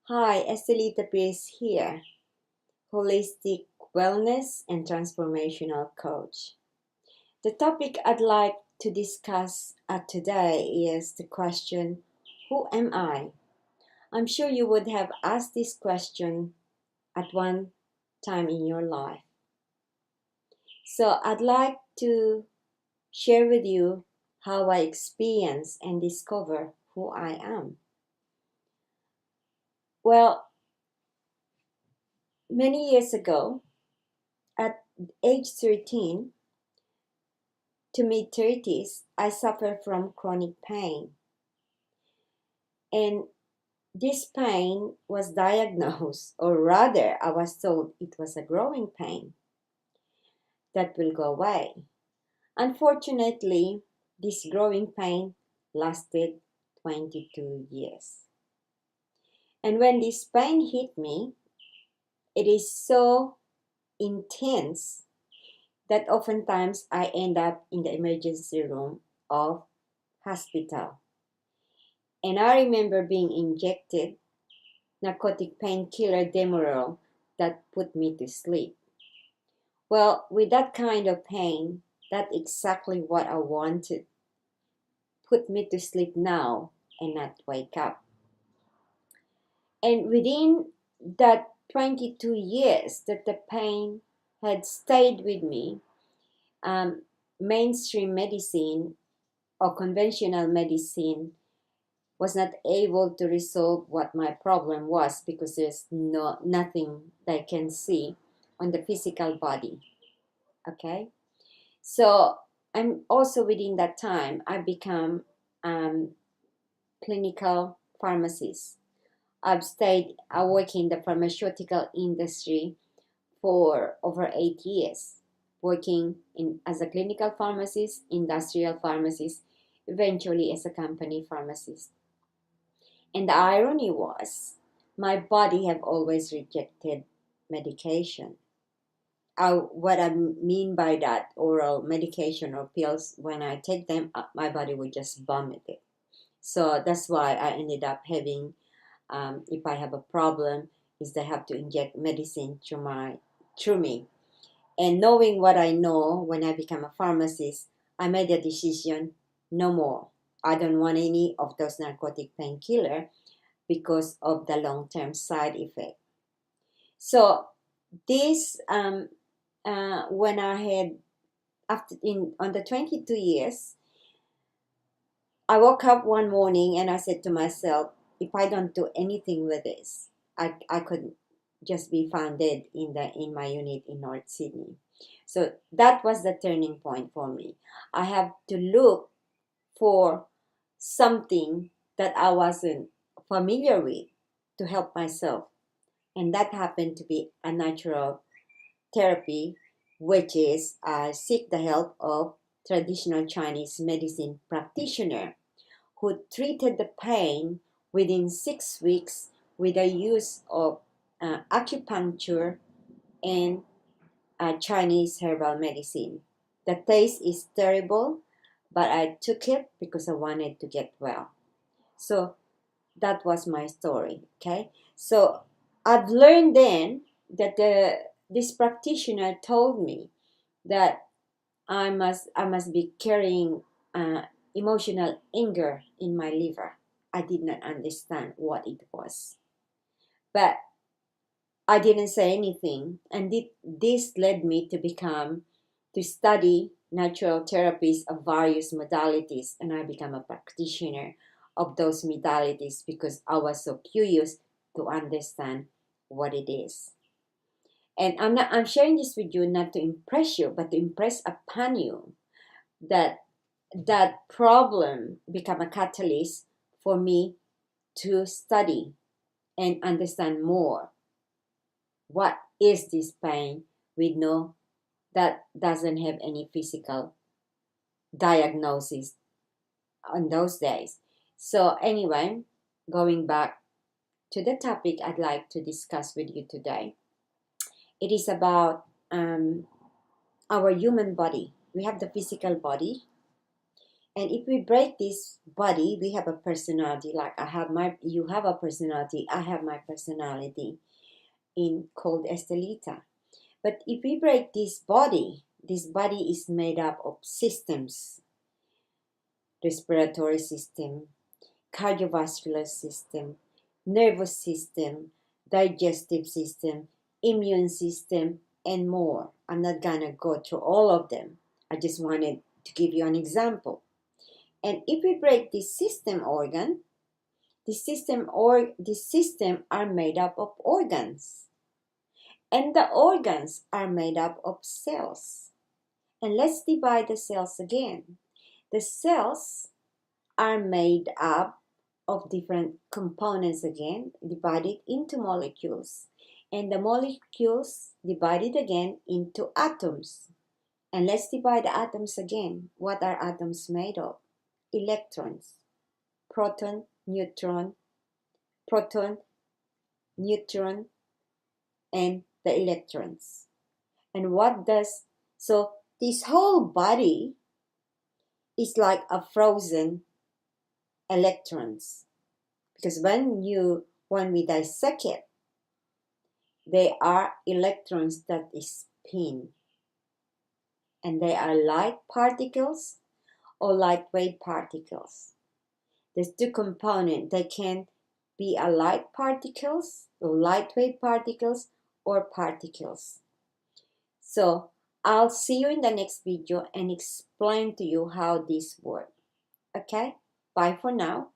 Hi, Estelita-D here, holistic wellness and transformational coach. The topic I'd like to discuss today is the question, who am I? I'm sure you would have asked this question at one time in your life. So I'd like to share with you how I experience and discover who I am. Well, many years ago, at age 13, to mid-30s, I suffer from chronic pain. And this pain was diagnosed, or rather, I was told it was a growing pain that will go away. Unfortunately, this growing pain lasted 22 years. And when this pain hit me, it is so intense that oftentimes I end up in the emergency room of hospital. And I remember being injected narcotic painkiller Demerol that put me to sleep. Well, with that kind of pain, that's exactly what I wanted. Put me to sleep now and not wake up. And within that 22 years that the pain had stayed with me, mainstream medicine or conventional medicine was not able to resolve what my problem was because there's nothing that I can see on the physical body. Okay, so I'm also within that time I become clinical pharmacist. I work in the pharmaceutical industry for over 8 years, working as a clinical pharmacist, industrial pharmacist, eventually as a company pharmacist. And the irony was, my body have always rejected medication. What I mean by that, oral medication or pills, when I take them, my body would just vomit it. So that's why I ended up having, if I have a problem, is they have to inject medicine through me. And knowing what I know when I become a pharmacist, I made a decision, no more. I don't want any of those narcotic painkiller because of the long-term side effect. So this when I had after in on the 22 years, I woke up one morning and I said to myself, if I don't do anything with this, I could just be found dead in my unit in North Sydney. So that was the turning point for me. I have to look for something that I wasn't familiar with to help myself. And that happened to be a natural therapy, which is I seek the help of traditional Chinese medicine practitioner who treated the pain within 6 weeks with the use of acupuncture and Chinese herbal medicine. The taste is terrible, but I took it because I wanted to get well. So that was my story. Okay, so I've learned then that this practitioner told me that I must be carrying emotional anger in my liver. I did not understand what it was, but I didn't say anything, and this led me to study natural therapies of various modalities, and I became a practitioner of those modalities because I was so curious to understand what it is. And I'm sharing this with you not to impress you, but to impress upon you that that problem become a catalyst for me to study and understand more what is this pain we know that doesn't have any physical diagnosis on those days. So anyway, going back to the topic I'd like to discuss with you today, it is about our human body. We have the physical body, And if we break this body, we have a personality. Like you have a personality, I have my personality in called Estelita. But if we break this body is made up of systems: respiratory system, cardiovascular system, nervous system, digestive system, immune system, and more. I'm not gonna go through all of them. I just wanted to give you an example. And if we break this system organ, this system are made up of organs. And the organs are made up of cells. And let's divide the cells again. The cells are made up of different components again, divided into molecules. And the molecules divided again into atoms. And let's divide the atoms again. What are atoms made of? Electrons, proton, neutron, and the electrons. And so this whole body is like a frozen electrons, because when we dissect it, they are electrons that spin, and they are light particles or lightweight particles. There's two components. They can be a light particles or lightweight particles or particles. So I'll see you in the next video and explain to you how this works. Okay, bye for now.